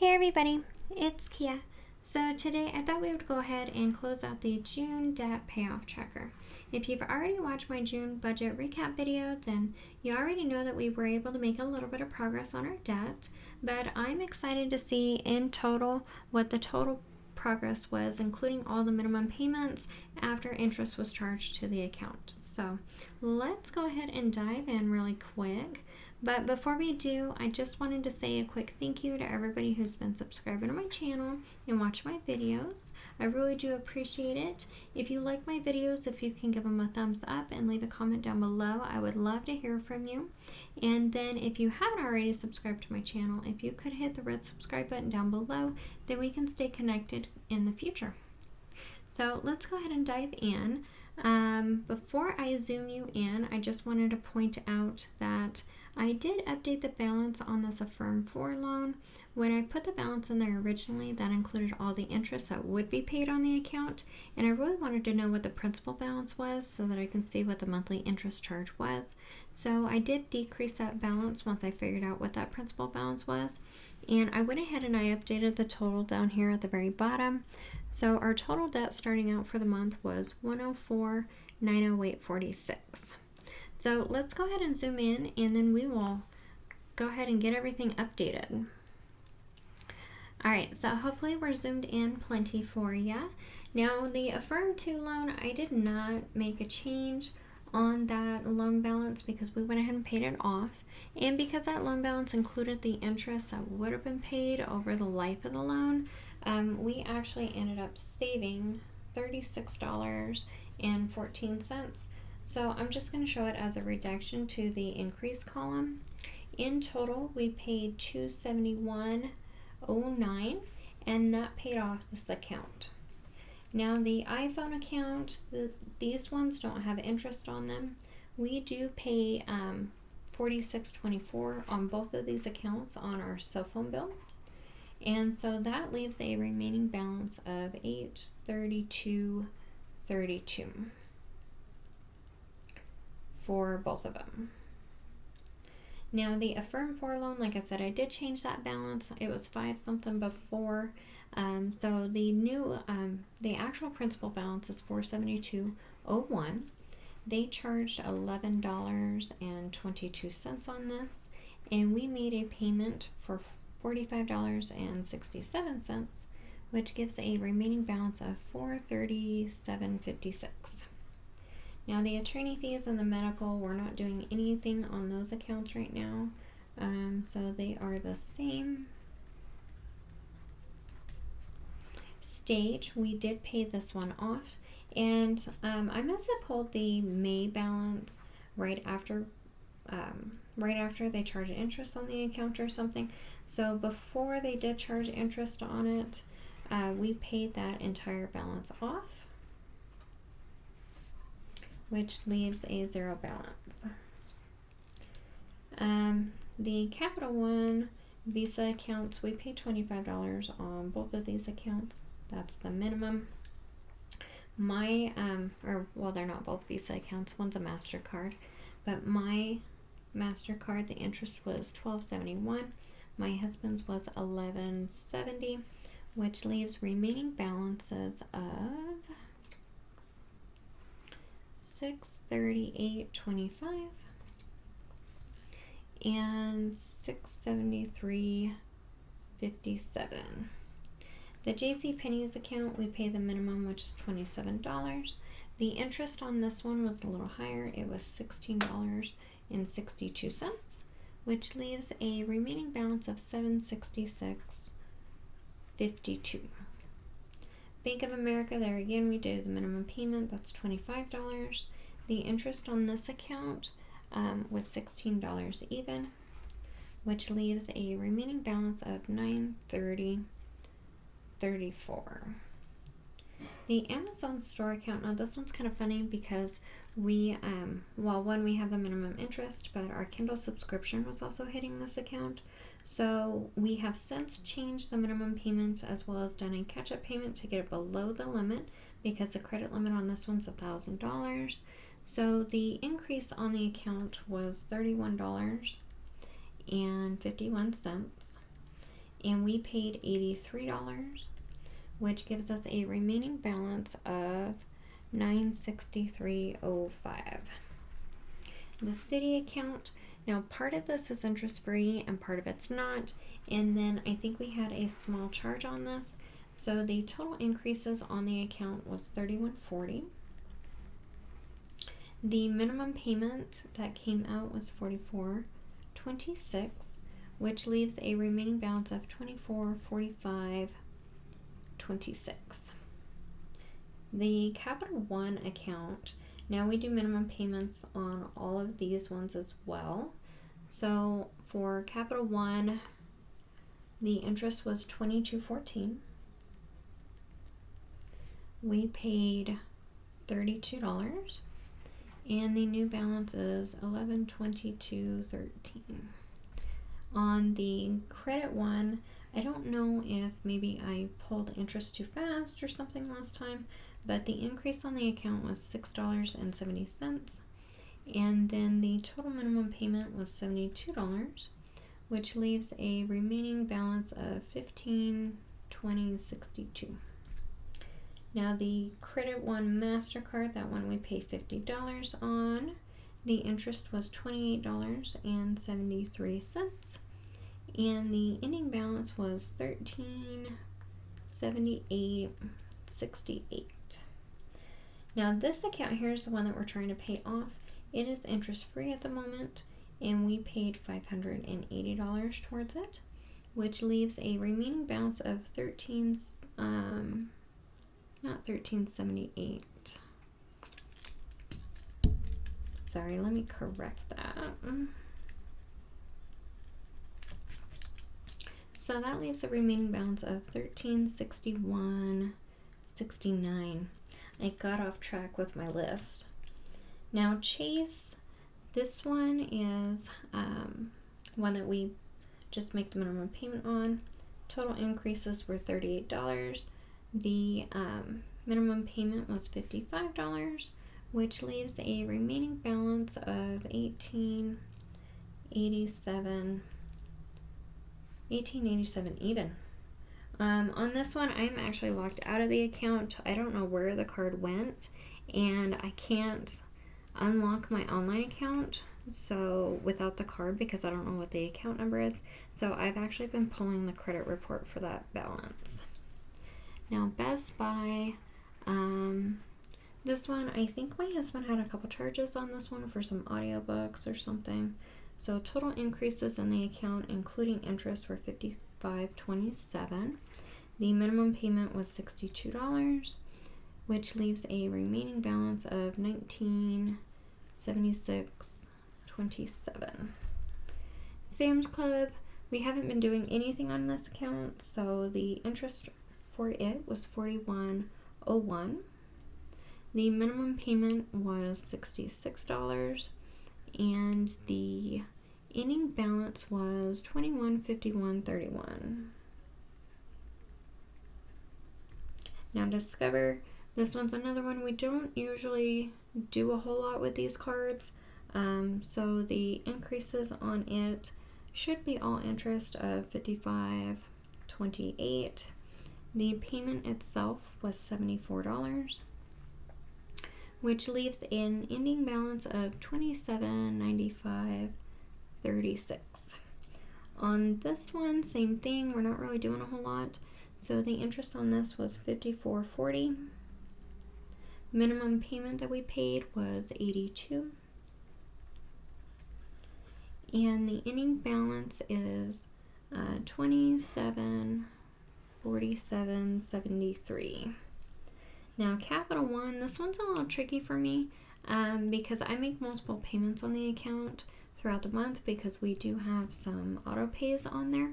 Hey everybody, it's Kia. So today I thought we would go ahead and close out the June debt payoff tracker. If you've already watched my June budget recap video, then you already know that we were able to make a little bit of progress on our debt, but I'm excited to see in total what the total progress was, including all the minimum payments after interest was charged to the account. So let's go ahead and dive in really quick. But before we do, I just wanted to say a quick thank you to everybody who's been subscribing to my channel and watching my videos. I really do appreciate it. If you like my videos, if you can give them a thumbs up and leave a comment down below, I would love to hear from you. And then if you haven't already subscribed to my channel, if you could hit the red subscribe button down below, then we can stay connected in the future. So let's go ahead and dive in. Before I zoom you in, I just wanted to point out that I did update the balance on this Affirm 4 loan. When I put the balance in there originally, that included all the interest that would be paid on the account, and I really wanted to know what the principal balance was so that I can see what the monthly interest charge was. So I did decrease that balance once I figured out what that principal balance was, and I went ahead and I updated the total down here at the very bottom. So our total debt starting out for the month was $104,908.46. So let's go ahead and zoom in, and then we will go ahead and get everything updated. All right, so hopefully we're zoomed in plenty for you. Now the Affirm 2 loan, I did not make a change on that loan balance because we went ahead and paid it off. And because that loan balance included the interest that would have been paid over the life of the loan, we actually ended up saving $36.14. So I'm just going to show it as a reduction to the increase column. In total, we paid $271.09, and that paid off this account. Now the iPhone account, these ones don't have interest on them. We do pay $46.24 on both of these accounts on our cell phone bill. And so that leaves a remaining balance of $832.32 for both of them. Now the Affirm 4 loan, like I said, I did change that balance. It was 5 something before. So the new, the actual principal balance is $472.01. They charged $11.22 on this, and we made a payment for $45.67, which gives a remaining balance of $437.56. Now the attorney fees and the medical, we're not doing anything on those accounts right now, so they are the same. Stage, we did pay this one off, and I must have pulled the May balance right after they charge interest on the account or something. So before they did charge interest on it, we paid that entire balance off, which leaves a zero balance. The Capital One Visa accounts, we pay $25 on both of these accounts. That's the minimum. My, well, they're not both Visa accounts. One's a MasterCard, but my MasterCard, the interest was $12.71. My husband's was $11.70, which leaves remaining balances of $638.25 and $673.57. The JCPenney's account, we pay the minimum, which is $27. The interest on this one was a little higher. It was $16.62, which leaves a remaining balance of $766.52. Bank of America, there again, we do the minimum payment. That's $25. The interest on this account was $16 even, which leaves a remaining balance of $930.34. The Amazon store account, now this one's kind of funny because we, well, one, we have the minimum interest, but our Kindle subscription was also hitting this account. So we have since changed the minimum payment as well as done a catch-up payment to get it below the limit because the credit limit on this one's $1,000. So the increase on the account was $31.51. and we paid $83, which gives us a remaining balance of $963.05. The city account, now part of this is interest free and part of it's not, and then I think we had a small charge on this, so the total increases on the account was $31.40. The minimum payment that came out was $44.26, which leaves a remaining balance of $24.45.26. The Capital One account, now we do minimum payments on all of these ones as well. So for Capital One, the interest was $22.14. We paid $32, and the new balance is $1122.13. On the credit one, I don't know if maybe I pulled interest too fast or something last time, but the increase on the account was $6.70, and then the total minimum payment was $72, which leaves a remaining balance of $1520.62. Now the Credit One MasterCard, that one we pay $50 on. The interest was $28.73, and the ending balance was $1378.68. Now this account here is the one that we're trying to pay off. It is interest free at the moment, and we paid $580 towards it, which leaves a remaining balance of not 1378. Sorry, let me correct that. So that leaves a remaining balance of $1361.69. I got off track with my list. Now Chase, this one is one that we just make the minimum payment on. Total increases were $38. The minimum payment was $55, which leaves a remaining balance of $1887 even. On this one, I'm actually locked out of the account. I don't know where the card went, and I can't unlock my online account so without the card because I don't know what the account number is. So I've actually been pulling the credit report for that balance. Now Best Buy, this one, I think my husband had a couple charges on this one for some audiobooks or something. So total increases in the account, including interest, were $55.27. The minimum payment was $62, which leaves a remaining balance of $1976.27. Sam's Club, we haven't been doing anything on this account, so the interest for it was $41.01. The minimum payment was $66, and the ending balance was $21.51.31. Now Discover, this one's another one we don't usually do a whole lot with these cards, so the increases on it should be all interest of $55.28. The payment itself was $74, which leaves an ending balance of $27.95.36. On this one, same thing, we're not really doing a whole lot. So the interest on this was $54.40. Minimum payment that we paid was $82. And the ending balance is $27.47.73. Now Capital One, this one's a little tricky for me because I make multiple payments on the account throughout the month because we do have some auto pays on there.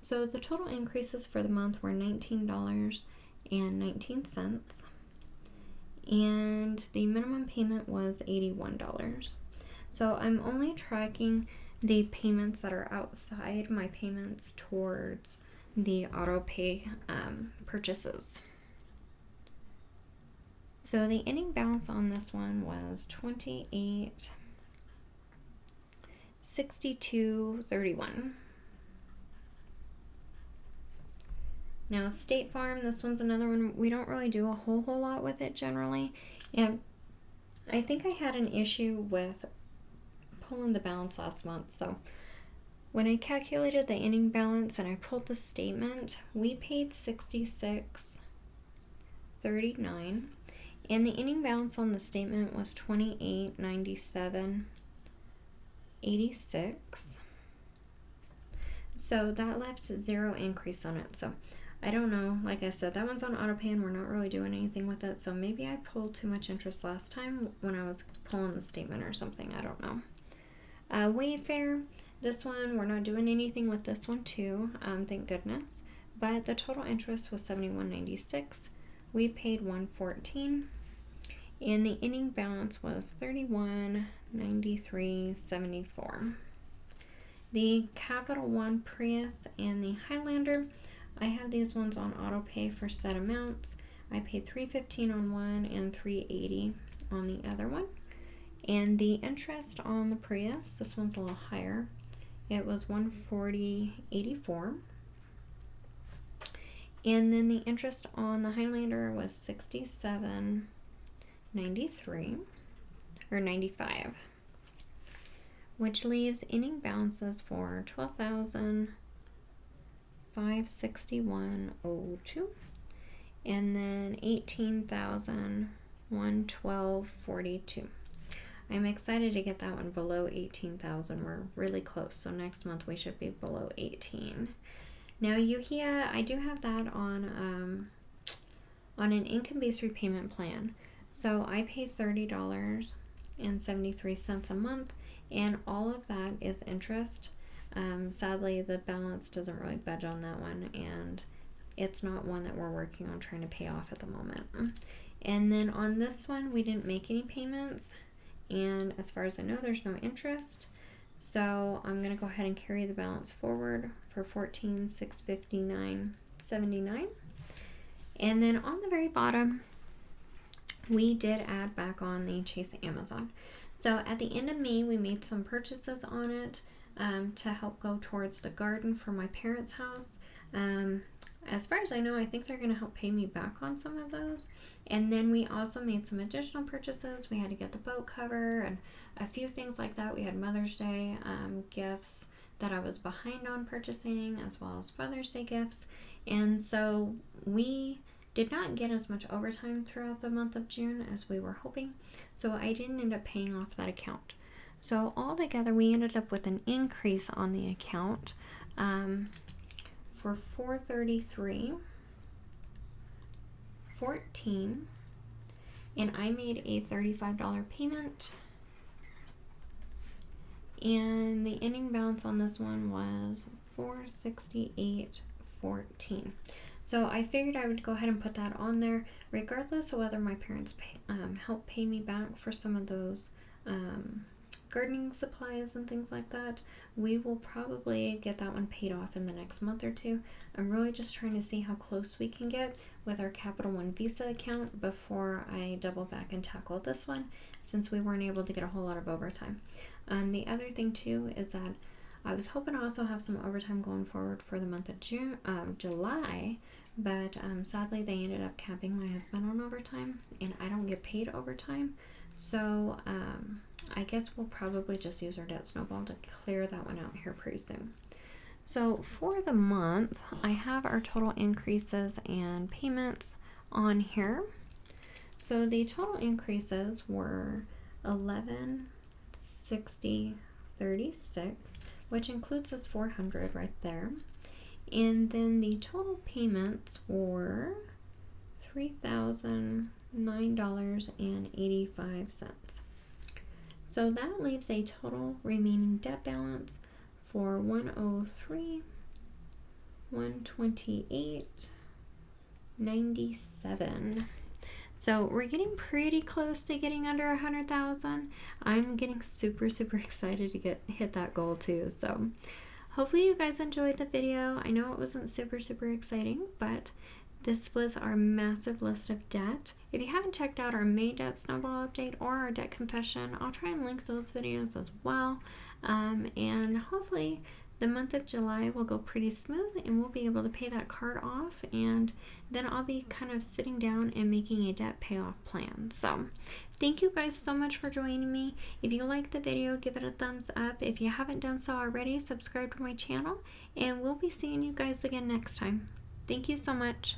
So the total increases for the month were $19.19, and the minimum payment was $81. So I'm only tracking the payments that are outside my payments towards the auto pay purchases. So the ending balance on this one was $28.62.31. Now State Farm, this one's another one. We don't really do a whole lot with it generally. And I think I had an issue with pulling the balance last month. So when I calculated the ending balance and I pulled the statement, we paid $66.39. And the ending balance on the statement was $28.97.86. So that left zero increase on it. So I don't know. Like I said, that one's on auto pay and we're not really doing anything with it. So maybe I pulled too much interest last time when I was pulling the statement or something. I don't know. Wayfair, this one, we're not doing anything with this one too. Thank goodness. But the total interest was $71.96. We paid $114. And the ending balance was $31.93.74. The Capital One Prius and the Highlander, I have these ones on auto pay for set amounts. I paid $315 on one and $380 on the other one. And the interest on the Prius, this one's a little higher. It was $140.84. And then the interest on the Highlander was $67.93 or 95, which leaves ending balances for $12,561.02 and then $18,112.42. I'm excited to get that one below 18,000. We're really close, so next month we should be below 18. Now Uhia, I do have that on an income-based repayment plan. So I pay $30.73 a month, and all of that is interest. Sadly, the balance doesn't really budge on that one, and it's not one that we're working on trying to pay off at the moment. And then on this one, we didn't make any payments, and as far as I know, there's no interest. So I'm going to go ahead and carry the balance forward for $14,659.79. And then on the very bottom, we did add back on the Chase Amazon. So at the end of May, we made some purchases on it to help go towards the garden for my parents' house. As far as I know, I think they're going to help pay me back on some of those. And then we also made some additional purchases. We had to get the boat cover and a few things like that. We had Mother's Day gifts that I was behind on purchasing, as well as Father's Day gifts. And so we did not get as much overtime throughout the month of June as we were hoping. So I didn't end up paying off that account. So altogether, we ended up with an increase on the account for $433.14, and I made a $35 payment, and the ending balance on this one was $468.14. So I figured I would go ahead and put that on there, regardless of whether my parents help pay me back for some of those gardening supplies and things like that. We will probably get that one paid off in the next month or two. I'm really just trying to see how close we can get with our Capital One Visa account before I double back and tackle this one, since we weren't able to get a whole lot of overtime. The other thing too is that I was hoping to also have some overtime going forward for the month of July, but sadly they ended up capping my husband on overtime, and I don't get paid overtime. So I guess we'll probably just use our debt snowball to clear that one out here pretty soon. So for the month, I have our total increases and payments on here. So the total increases were $1160.36, which includes this $400 right there. And then the total payments were $3,009.85. So that leaves a total remaining debt balance for $103,128.97. So we're getting pretty close to getting under 100,000. I'm getting super excited to hit that goal too. So hopefully you guys enjoyed the video. I know it wasn't super exciting, but this was our massive list of debt. If you haven't checked out our May debt snowball update or our debt confession, I'll try and link those videos as well. And hopefully the month of July will go pretty smooth and we'll be able to pay that card off, and then I'll be kind of sitting down and making a debt payoff plan. So thank you guys so much for joining me. If you liked the video, give it a thumbs up. If you haven't done so already, subscribe to my channel, and we'll be seeing you guys again next time. Thank you so much.